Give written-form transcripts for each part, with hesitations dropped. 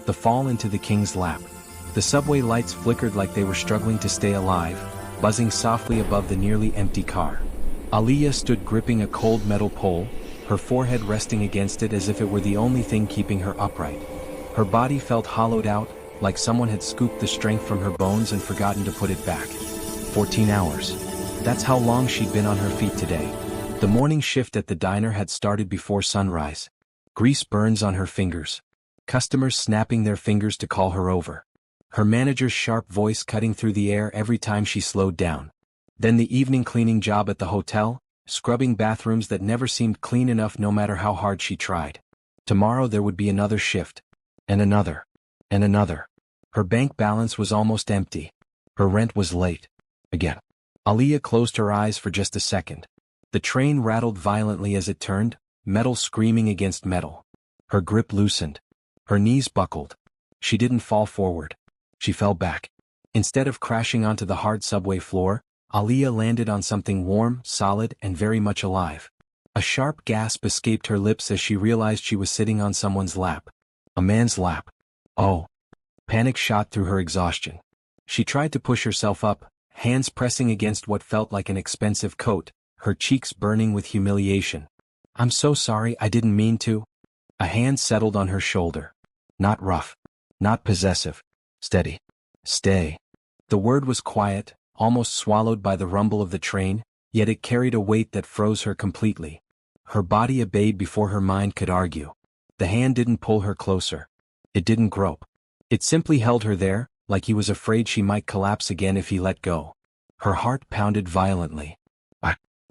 The fall into the king's lap. The subway lights flickered like they were struggling to stay alive, buzzing softly above the nearly empty car. Aliyah stood gripping a cold metal pole, her forehead resting against it as if it were the only thing keeping her upright. Her body felt hollowed out, like someone had scooped the strength from her bones and forgotten to put it back. 14 hours. That's how long she'd been on her feet today. The morning shift at the diner had started before sunrise. Grease burns on her fingers. Customers snapping their fingers to call her over. Her manager's sharp voice cutting through the air every time she slowed down. Then the evening cleaning job at the hotel, scrubbing bathrooms that never seemed clean enough no matter how hard she tried. Tomorrow there would be another shift. And another. And another. Her bank balance was almost empty. Her rent was late. Again. Aliyah closed her eyes for just a second. The train rattled violently as it turned, metal screaming against metal. Her grip loosened. Her knees buckled. She didn't fall forward. She fell back. Instead of crashing onto the hard subway floor, Aliyah landed on something warm, solid, and very much alive. A sharp gasp escaped her lips as she realized she was sitting on someone's lap. A man's lap. Oh. Panic shot through her exhaustion. She tried to push herself up, hands pressing against what felt like an expensive coat, her cheeks burning with humiliation. "I'm so sorry, I didn't mean to." A hand settled on her shoulder. Not rough. Not possessive. Steady. Stay. The word was quiet, almost swallowed by the rumble of the train, yet it carried a weight that froze her completely. Her body obeyed before her mind could argue. The hand didn't pull her closer. It didn't grope. It simply held her there, like he was afraid she might collapse again if he let go. Her heart pounded violently.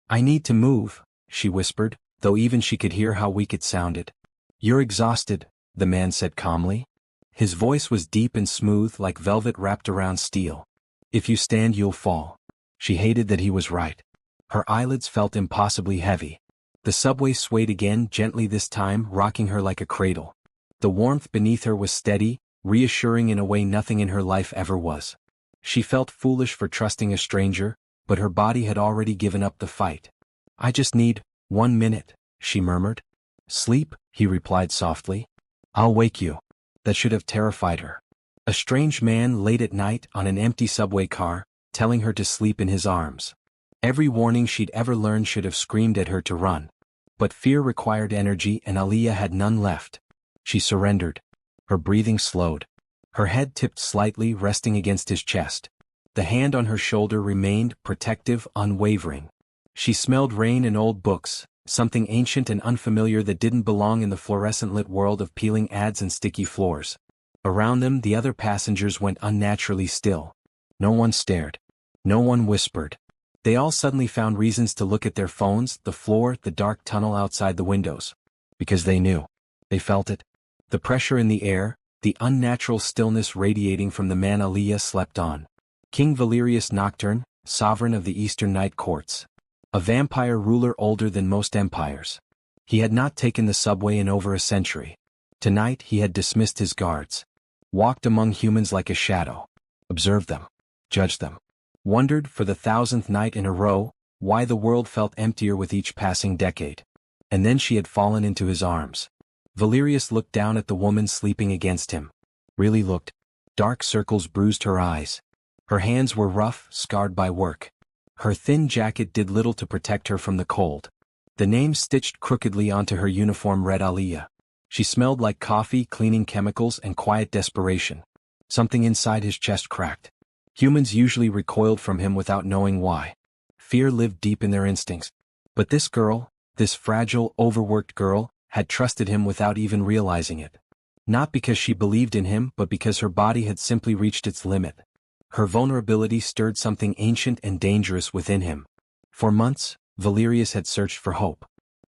I need to move," she whispered, though even she could hear how weak it sounded. "You're exhausted," the man said calmly. His voice was deep and smooth like velvet wrapped around steel. "If you stand you'll fall." She hated that he was right. Her eyelids felt impossibly heavy. The subway swayed again, gently this time, rocking her like a cradle. The warmth beneath her was steady, reassuring in a way nothing in her life ever was. She felt foolish for trusting a stranger, but her body had already given up the fight. "I just need 1 minute," she murmured. "Sleep," he replied softly. "I'll wake you." That should have terrified her. A strange man late at night on an empty subway car, telling her to sleep in his arms. Every warning she'd ever learned should have screamed at her to run. But fear required energy and Aliyah had none left. She surrendered. Her breathing slowed. Her head tipped slightly, resting against his chest. The hand on her shoulder remained protective, unwavering. She smelled rain and old books, something ancient and unfamiliar that didn't belong in the fluorescent-lit world of peeling ads and sticky floors. Around them the other passengers went unnaturally still. No one stared. No one whispered. They all suddenly found reasons to look at their phones, the floor, the dark tunnel outside the windows. Because they knew. They felt it. The pressure in the air, the unnatural stillness radiating from the man Aliyah slept on. King Valerius Nocturne, sovereign of the Eastern Night Courts. A vampire ruler older than most empires. He had not taken the subway in over a century. Tonight he had dismissed his guards. Walked among humans like a shadow. Observed them. Judged them. Wondered, for the 1,000th night in a row, why the world felt emptier with each passing decade. And then she had fallen into his arms. Valerius looked down at the woman sleeping against him. Really looked. Dark circles bruised her eyes. Her hands were rough, scarred by work. Her thin jacket did little to protect her from the cold. The name stitched crookedly onto her uniform read Aliyah. She smelled like coffee, cleaning chemicals, and quiet desperation. Something inside his chest cracked. Humans usually recoiled from him without knowing why. Fear lived deep in their instincts. But this girl, this fragile, overworked girl, had trusted him without even realizing it. Not because she believed in him, but because her body had simply reached its limit. Her vulnerability stirred something ancient and dangerous within him. For months, Valerius had searched for hope.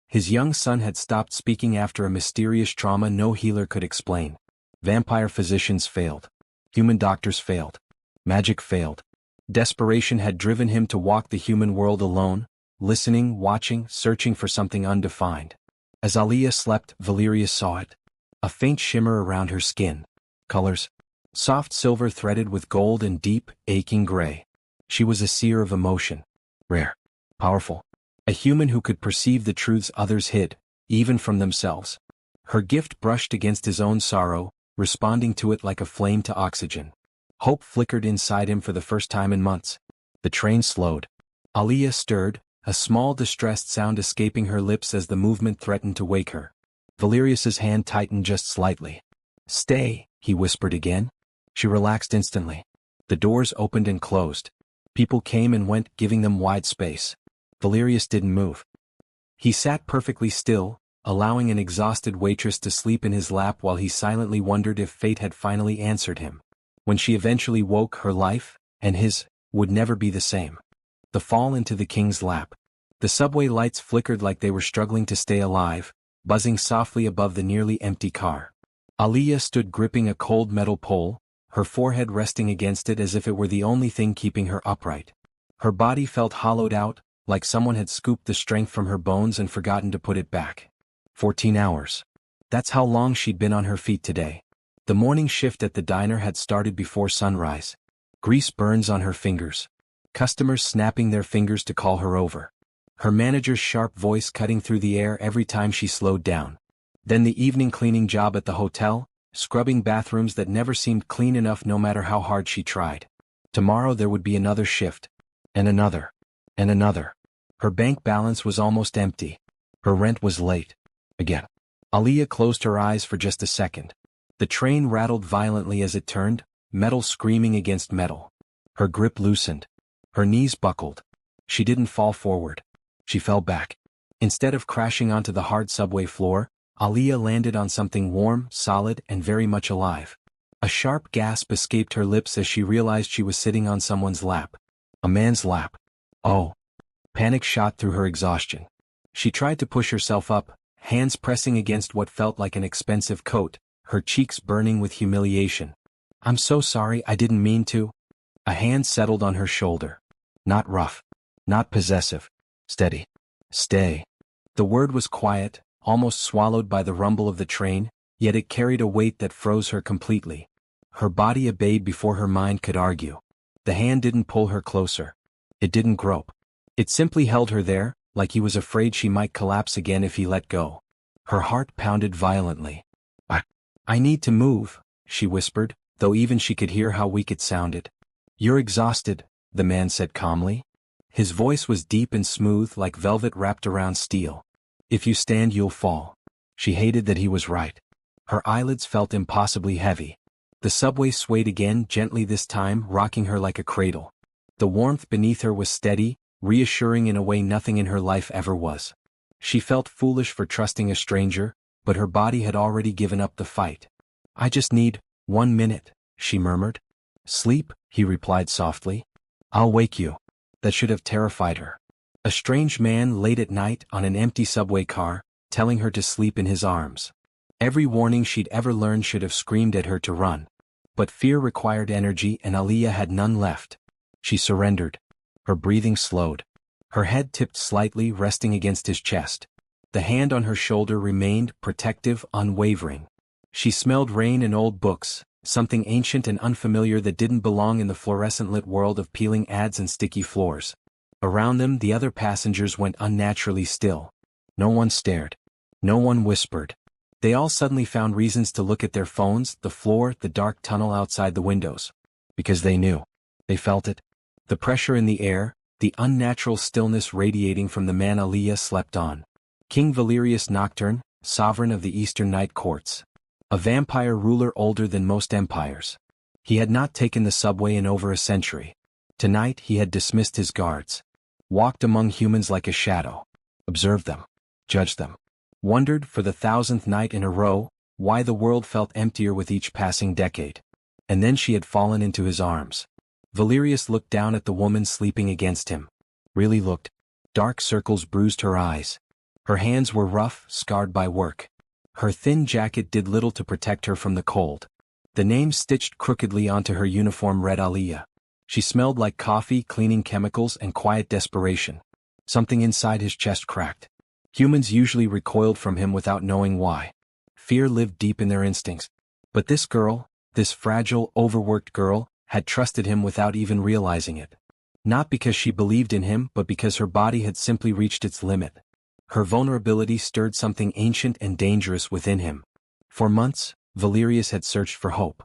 His young son had stopped speaking after a mysterious trauma no healer could explain. Vampire physicians failed. Human doctors failed. Magic failed. Desperation had driven him to walk the human world alone, listening, watching, searching for something undefined. As Aliyah slept, Valerius saw it. A faint shimmer around her skin. Colors. Soft silver threaded with gold and deep, aching gray. She was a seer of emotion. Rare. Powerful. A human who could perceive the truths others hid, even from themselves. Her gift brushed against his own sorrow, responding to it like a flame to oxygen. Hope flickered inside him for the first time in months. The train slowed. Aliyah stirred, a small distressed sound escaping her lips as the movement threatened to wake her. Valerius's hand tightened just slightly. "Stay," he whispered again. She relaxed instantly. The doors opened and closed. People came and went, giving them wide space. Valerius didn't move. He sat perfectly still, allowing an exhausted waitress to sleep in his lap while he silently wondered if fate had finally answered him. When she eventually woke, her life, and his, would never be the same. The fall into the king's lap. The subway lights flickered like they were struggling to stay alive, buzzing softly above the nearly empty car. Aliyah stood gripping a cold metal pole, her forehead resting against it as if it were the only thing keeping her upright. Her body felt hollowed out, like someone had scooped the strength from her bones and forgotten to put it back. 14 hours. That's how long she'd been on her feet today. The morning shift at the diner had started before sunrise. Grease burns on her fingers. Customers snapping their fingers to call her over. Her manager's sharp voice cutting through the air every time she slowed down. Then the evening cleaning job at the hotel, scrubbing bathrooms that never seemed clean enough no matter how hard she tried. Tomorrow there would be another shift. And another. And another. Her bank balance was almost empty. Her rent was late. Again. Aliyah closed her eyes for just a second. The train rattled violently as it turned, metal screaming against metal. Her grip loosened. Her knees buckled. She didn't fall forward. She fell back. Instead of crashing onto the hard subway floor, Aliyah landed on something warm, solid, and very much alive. A sharp gasp escaped her lips as she realized she was sitting on someone's lap. A man's lap. Oh. Panic shot through her exhaustion. She tried to push herself up, hands pressing against what felt like an expensive coat, her cheeks burning with humiliation. "I'm so sorry, I didn't mean to." A hand settled on her shoulder. Not rough. Not possessive. Steady. "Stay." The word was quiet, almost swallowed by the rumble of the train, yet it carried a weight that froze her completely. Her body obeyed before her mind could argue. The hand didn't pull her closer. It didn't grope. It simply held her there, like he was afraid she might collapse again if he let go. Her heart pounded violently. I need to move," she whispered, though even she could hear how weak it sounded. "You're exhausted," the man said calmly. His voice was deep and smooth like velvet wrapped around steel. "If you stand you'll fall." She hated that he was right. Her eyelids felt impossibly heavy. The subway swayed again, gently this time, rocking her like a cradle. The warmth beneath her was steady, reassuring in a way nothing in her life ever was. She felt foolish for trusting a stranger, but her body had already given up the fight. "I just need 1 minute," she murmured. "Sleep," he replied softly. "I'll wake you." That should have terrified her. A strange man late at night on an empty subway car, telling her to sleep in his arms. Every warning she'd ever learned should have screamed at her to run. But fear required energy and Aliyah had none left. She surrendered. Her breathing slowed. Her head tipped slightly, resting against his chest. The hand on her shoulder remained protective, unwavering. She smelled rain and old books, something ancient and unfamiliar that didn't belong in the fluorescent-lit world of peeling ads and sticky floors. Around them, the other passengers went unnaturally still. No one stared. No one whispered. They all suddenly found reasons to look at their phones, the floor, the dark tunnel outside the windows. Because they knew. They felt it. The pressure in the air, the unnatural stillness radiating from the man Aliyah slept on. King Valerius Nocturne, sovereign of the Eastern Night Courts. A vampire ruler older than most empires. He had not taken the subway in over a century. Tonight he had dismissed his guards. Walked among humans like a shadow. Observed them. Judged them. Wondered, for the 1000th night in a row, why the world felt emptier with each passing decade. And then she had fallen into his arms. Valerius looked down at the woman sleeping against him. Really looked. Dark circles bruised her eyes. Her hands were rough, scarred by work. Her thin jacket did little to protect her from the cold. The name stitched crookedly onto her uniform read Aliyah. She smelled like coffee, cleaning chemicals, and quiet desperation. Something inside his chest cracked. Humans usually recoiled from him without knowing why. Fear lived deep in their instincts. But this girl, this fragile, overworked girl, had trusted him without even realizing it. Not because she believed in him, but because her body had simply reached its limit. Her vulnerability stirred something ancient and dangerous within him. For months, Valerius had searched for hope.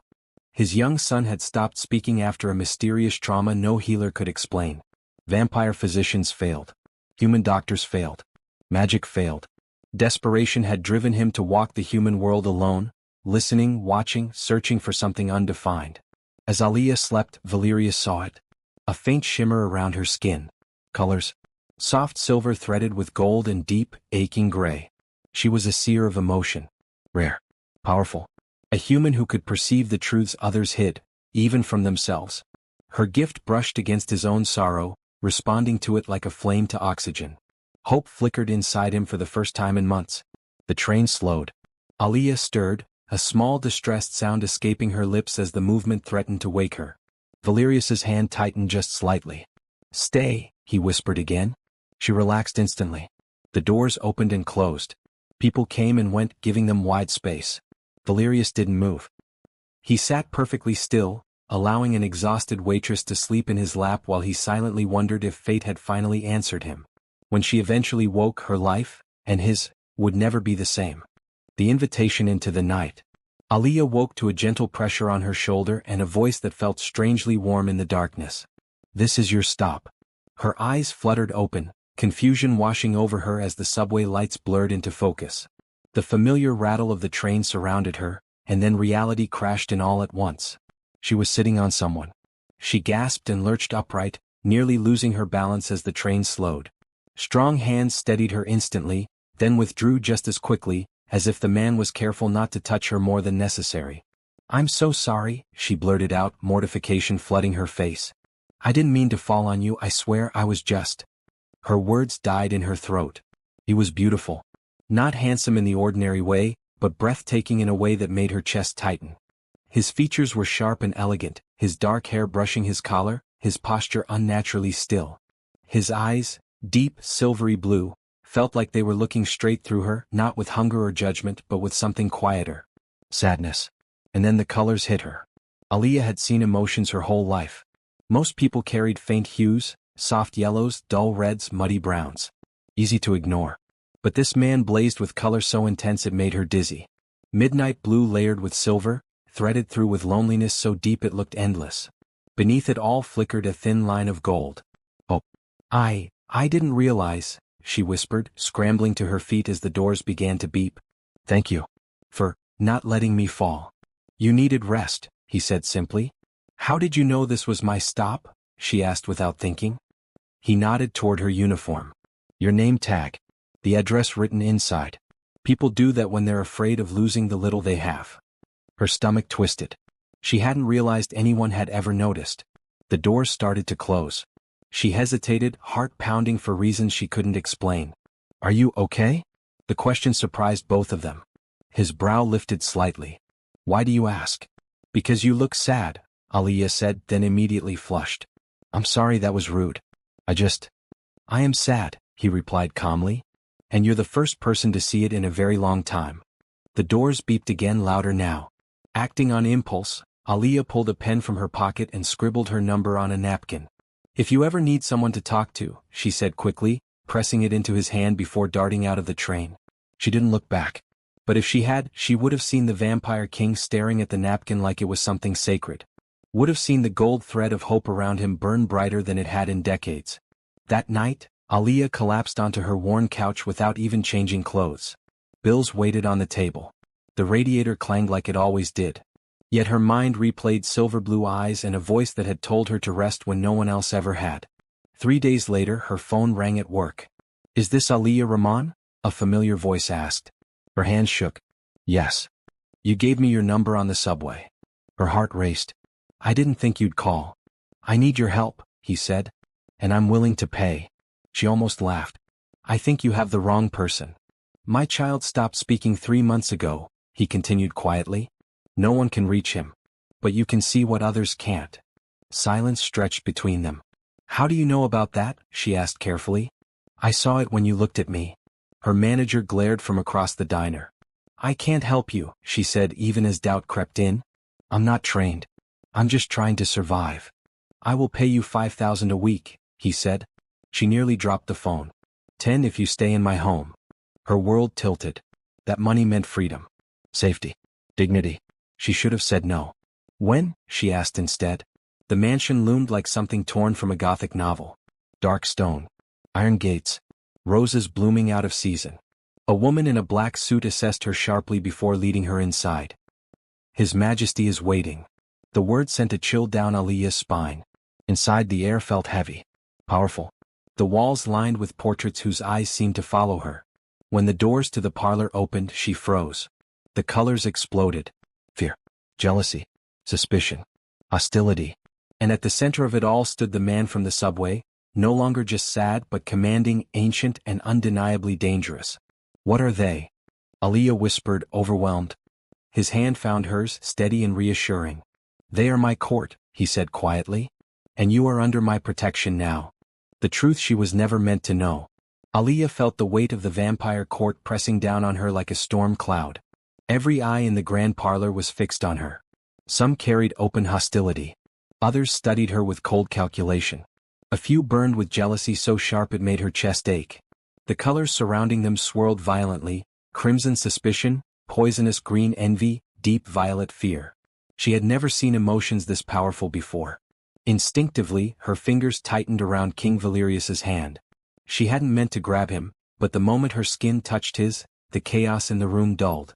His young son had stopped speaking after a mysterious trauma no healer could explain. Vampire physicians failed. Human doctors failed. Magic failed. Desperation had driven him to walk the human world alone, listening, watching, searching for something undefined. As Aliyah slept, Valerius saw it. A faint shimmer around her skin. Colors. Soft silver threaded with gold and deep, aching gray. She was a seer of emotion. Rare. Powerful. A human who could perceive the truths others hid, even from themselves. Her gift brushed against his own sorrow, responding to it like a flame to oxygen. Hope flickered inside him for the first time in months. The train slowed. Aliyah stirred, a small distressed sound escaping her lips as the movement threatened to wake her. Valerius's hand tightened just slightly. "Stay," he whispered again. She relaxed instantly. The doors opened and closed. People came and went, giving them wide space. Valerius didn't move. He sat perfectly still, allowing an exhausted waitress to sleep in his lap while he silently wondered if fate had finally answered him. When she eventually woke, her life, and his, would never be the same. The invitation into the night. Aliyah woke to a gentle pressure on her shoulder and a voice that felt strangely warm in the darkness. "This is your stop." Her eyes fluttered open, confusion washing over her as the subway lights blurred into focus. The familiar rattle of the train surrounded her, and then reality crashed in all at once. She was sitting on someone. She gasped and lurched upright, nearly losing her balance as the train slowed. Strong hands steadied her instantly, then withdrew just as quickly, as if the man was careful not to touch her more than necessary. "I'm so sorry," she blurted out, mortification flooding her face. "I didn't mean to fall on you, I swear I was just..." Her words died in her throat. He was beautiful. Not handsome in the ordinary way, but breathtaking in a way that made her chest tighten. His features were sharp and elegant, his dark hair brushing his collar, his posture unnaturally still. His eyes, deep, silvery blue, felt like they were looking straight through her, not with hunger or judgment but with something quieter. Sadness. And then the colors hit her. Aliyah had seen emotions her whole life. Most people carried faint hues, soft yellows, dull reds, muddy browns. Easy to ignore. But this man blazed with color so intense it made her dizzy. Midnight blue layered with silver, threaded through with loneliness so deep it looked endless. Beneath it all flickered a thin line of gold. "Oh, I didn't realize," she whispered, scrambling to her feet as the doors began to beep. "Thank you. For not letting me fall." "You needed rest," he said simply. "How did you know this was my stop?" she asked without thinking. He nodded toward her uniform. "Your name tag. The address written inside. People do that when they're afraid of losing the little they have." Her stomach twisted. She hadn't realized anyone had ever noticed. The doors started to close. She hesitated, heart pounding for reasons she couldn't explain. "Are you okay?" The question surprised both of them. His brow lifted slightly. "Why do you ask?" "Because you look sad," Aliyah said, then immediately flushed. "I'm sorry that was rude. I am sad," he replied calmly. "And you're the first person to see it in a very long time." The doors beeped again, louder now. Acting on impulse, Aliyah pulled a pen from her pocket and scribbled her number on a napkin. "If you ever need someone to talk to," she said quickly, pressing it into his hand before darting out of the train. She didn't look back. But if she had, she would have seen the Vampire King staring at the napkin like it was something sacred. Would have seen the gold thread of hope around him burn brighter than it had in decades. That night, Aliyah collapsed onto her worn couch without even changing clothes. Bills waited on the table. The radiator clanged like it always did. Yet her mind replayed silver blue eyes and a voice that had told her to rest when no one else ever had. 3 days later, her phone rang at work. "Is this Aliyah Rahman?" a familiar voice asked. Her hand shook. "Yes. You gave me your number on the subway." Her heart raced. "I didn't think you'd call." "I need your help," he said. "And I'm willing to pay." She almost laughed. "I think you have the wrong person. My child stopped speaking 3 months ago," he continued quietly. "No one can reach him. But you can see what others can't." Silence stretched between them. "How do you know about that?" she asked carefully. "I saw it when you looked at me." Her manager glared from across the diner. "I can't help you," she said even as doubt crept in. "I'm not trained. I'm just trying to survive." "I will pay you 5,000 a week," he said. She nearly dropped the phone. 10 if you stay in my home." Her world tilted. That money meant freedom. Safety. Dignity. She should have said no. When? She asked instead. The mansion loomed like something torn from a Gothic novel. Dark stone. Iron gates. Roses blooming out of season. A woman in a black suit assessed her sharply before leading her inside. His Majesty is waiting. The word sent a chill down Aliya's spine. Inside the air felt heavy. Powerful. The walls lined with portraits whose eyes seemed to follow her. When the doors to the parlor opened, she froze. The colors exploded. Fear. Jealousy. Suspicion. Hostility. And at the center of it all stood the man from the subway, no longer just sad but commanding, ancient, and undeniably dangerous. What are they? Aliya whispered, overwhelmed. His hand found hers, steady and reassuring. They are my court, he said quietly. And you are under my protection now. The truth she was never meant to know. Aliya felt the weight of the vampire court pressing down on her like a storm cloud. Every eye in the grand parlor was fixed on her. Some carried open hostility. Others studied her with cold calculation. A few burned with jealousy so sharp it made her chest ache. The colors surrounding them swirled violently, crimson suspicion, poisonous green envy, deep violet fear. She had never seen emotions this powerful before. Instinctively, her fingers tightened around King Valerius's hand. She hadn't meant to grab him, but the moment her skin touched his, the chaos in the room dulled.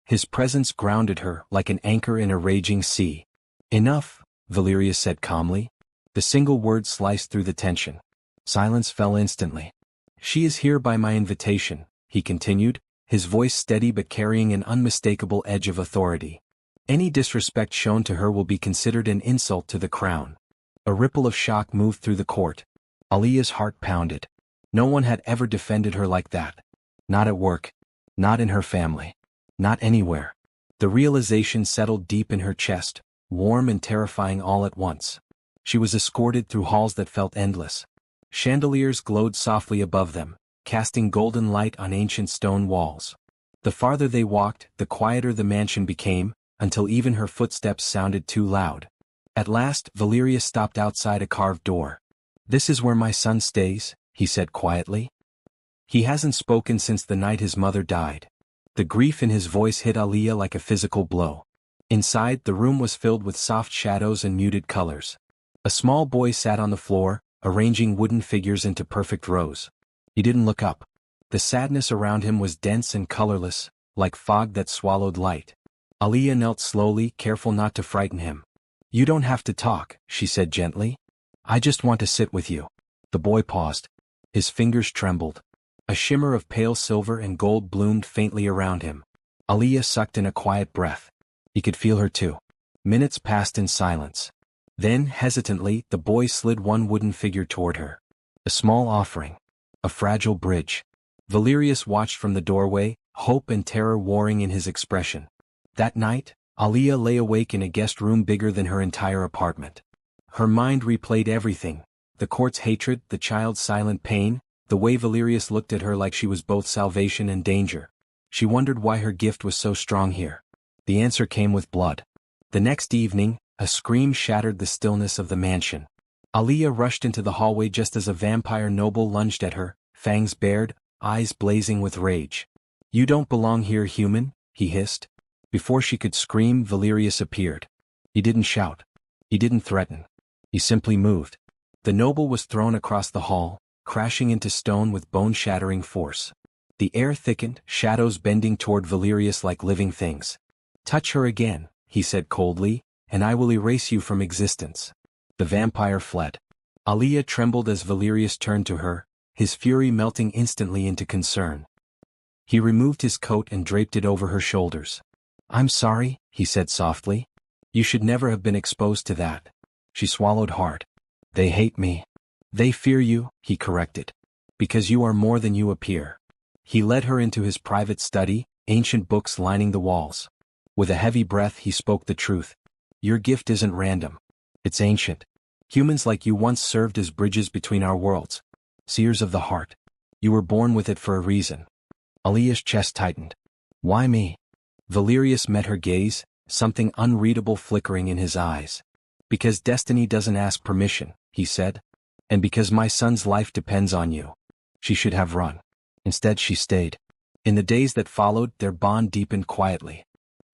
His presence grounded her like an anchor in a raging sea. Enough, Valerius said calmly. The single word sliced through the tension. Silence fell instantly. She is here by my invitation, he continued, his voice steady but carrying an unmistakable edge of authority. Any disrespect shown to her will be considered an insult to the crown. A ripple of shock moved through the court. Aliya's heart pounded. No one had ever defended her like that. Not at work. Not in her family. Not anywhere. The realization settled deep in her chest, warm and terrifying all at once. She was escorted through halls that felt endless. Chandeliers glowed softly above them, casting golden light on ancient stone walls. The farther they walked, the quieter the mansion became, until even her footsteps sounded too loud. At last, Valerius stopped outside a carved door. This is where my son stays, he said quietly. He hasn't spoken since the night his mother died. The grief in his voice hit Aliya like a physical blow. Inside, the room was filled with soft shadows and muted colors. A small boy sat on the floor, arranging wooden figures into perfect rows. He didn't look up. The sadness around him was dense and colorless, like fog that swallowed light. Aliya knelt slowly, careful not to frighten him. You don't have to talk, she said gently. I just want to sit with you. The boy paused. His fingers trembled. A shimmer of pale silver and gold bloomed faintly around him. Aliya sucked in a quiet breath. He could feel her too. Minutes passed in silence. Then, hesitantly, the boy slid one wooden figure toward her. A small offering. A fragile bridge. Valerius watched from the doorway, hope and terror warring in his expression. That night, Aliya lay awake in a guest room bigger than her entire apartment. Her mind replayed everything. The court's hatred, the child's silent pain, the way Valerius looked at her like she was both salvation and danger. She wondered why her gift was so strong here. The answer came with blood. The next evening, a scream shattered the stillness of the mansion. Aliya rushed into the hallway just as a vampire noble lunged at her, fangs bared, eyes blazing with rage. You don't belong here, human, he hissed. Before she could scream, Valerius appeared. He didn't shout. He didn't threaten. He simply moved. The noble was thrown across the hall, crashing into stone with bone-shattering force. The air thickened, shadows bending toward Valerius like living things. Touch her again, he said coldly, and I will erase you from existence. The vampire fled. Aliya trembled as Valerius turned to her, his fury melting instantly into concern. He removed his coat and draped it over her shoulders. I'm sorry, he said softly. You should never have been exposed to that. She swallowed hard. They hate me. They fear you, he corrected. Because you are more than you appear. He led her into his private study, ancient books lining the walls. With a heavy breath he spoke the truth. Your gift isn't random. It's ancient. Humans like you once served as bridges between our worlds. Seers of the heart. You were born with it for a reason. Aliya's chest tightened. Why me? Valerius met her gaze, something unreadable flickering in his eyes. Because destiny doesn't ask permission, he said. And because my son's life depends on you. She should have run. Instead she stayed. In the days that followed, their bond deepened quietly.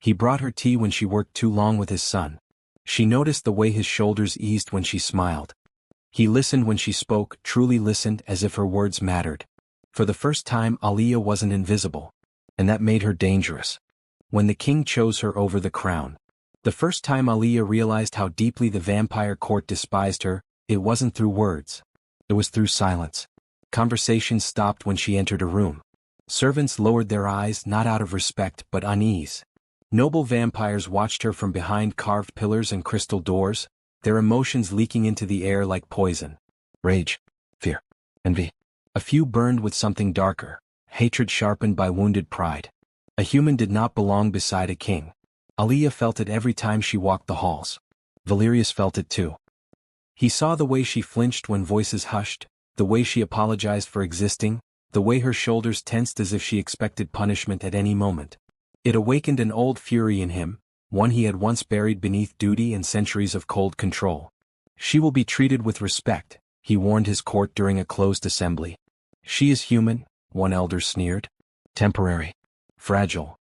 He brought her tea when she worked too long with his son. She noticed the way his shoulders eased when she smiled. He listened when she spoke, truly listened, as if her words mattered. For the first time Aliyah wasn't invisible. And that made her dangerous. When the king chose her over the crown. The first time Aliyah realized how deeply the vampire court despised her, it wasn't through words. It was through silence. Conversations stopped when she entered a room. Servants lowered their eyes not out of respect but unease. Noble vampires watched her from behind carved pillars and crystal doors, their emotions leaking into the air like poison. Rage, fear, envy. A few burned with something darker, hatred sharpened by wounded pride. A human did not belong beside a king. Aliyah felt it every time she walked the halls. Valerius felt it too. He saw the way she flinched when voices hushed, the way she apologized for existing, the way her shoulders tensed as if she expected punishment at any moment. It awakened an old fury in him, one he had once buried beneath duty and centuries of cold control. She will be treated with respect, he warned his court during a closed assembly. She is human, one elder sneered. Temporary. Fragile.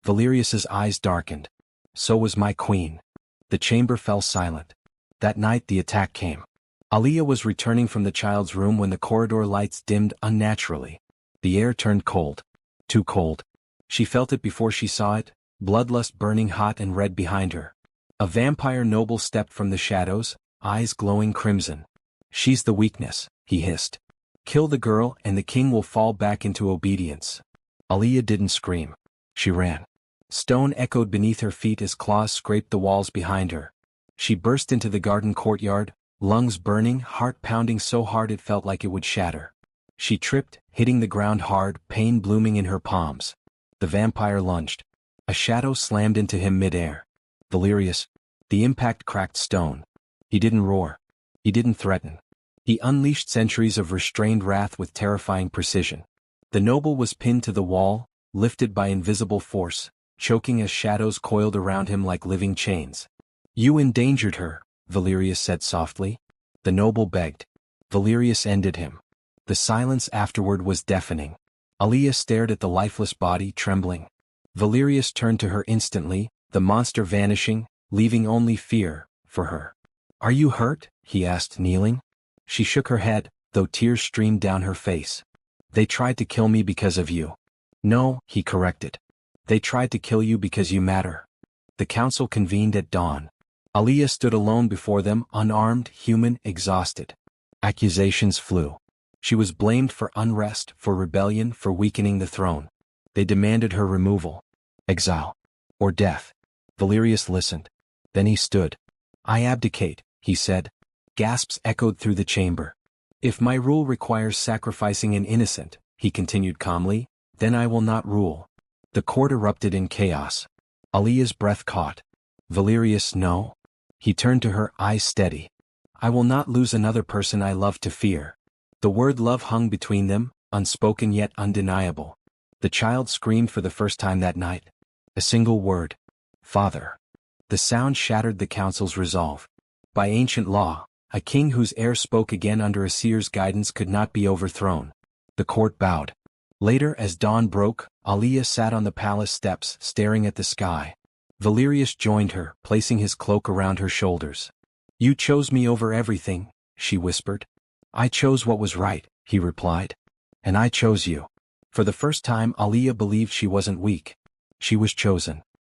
Valerius's eyes darkened. So was my queen. The chamber fell silent. That night the attack came. Aliyah was returning from the child's room when the corridor lights dimmed unnaturally. The air turned cold. Too cold. She felt it before she saw it, bloodlust burning hot and red behind her. A vampire noble stepped from the shadows, eyes glowing crimson. She's the weakness, he hissed. Kill the girl and the king will fall back into obedience. Aliyah didn't scream. She ran. Stone echoed beneath her feet as claws scraped the walls behind her. She burst into the garden courtyard, lungs burning, heart pounding so hard it felt like it would shatter. She tripped, hitting the ground hard, pain blooming in her palms. The vampire lunged. A shadow slammed into him mid-air. Valerius. The impact cracked stone. He didn't roar. He didn't threaten. He unleashed centuries of restrained wrath with terrifying precision. The noble was pinned to the wall, lifted by invisible force, choking as shadows coiled around him like living chains. You endangered her, Valerius said softly. The noble begged. Valerius ended him. The silence afterward was deafening. Aliyah stared at the lifeless body, trembling. Valerius turned to her instantly, the monster vanishing, leaving only fear for her. Are you hurt? He asked, kneeling. She shook her head, though tears streamed down her face. They tried to kill me because of you. No, he corrected. They tried to kill you because you matter. The council convened at dawn. Aliyah stood alone before them, unarmed, human, exhausted. Accusations flew. She was blamed for unrest, for rebellion, for weakening the throne. They demanded her removal. Exile. Or death. Valerius listened. Then he stood. I abdicate, he said. Gasps echoed through the chamber. If my rule requires sacrificing an innocent, he continued calmly, then I will not rule. The court erupted in chaos. Aliyah's breath caught. Valerius, no. He turned to her, eyes steady. I will not lose another person I love to fear. The word love hung between them, unspoken yet undeniable. The child screamed for the first time that night. A single word. Father. The sound shattered the council's resolve. By ancient law, a king whose heir spoke again under a seer's guidance could not be overthrown. The court bowed. Later, as dawn broke, Aliyah sat on the palace steps, staring at the sky. Valerius joined her, placing his cloak around her shoulders. You chose me over everything, she whispered. I chose what was right, he replied. And I chose you. For the first time Aliyah believed she wasn't weak. She was chosen.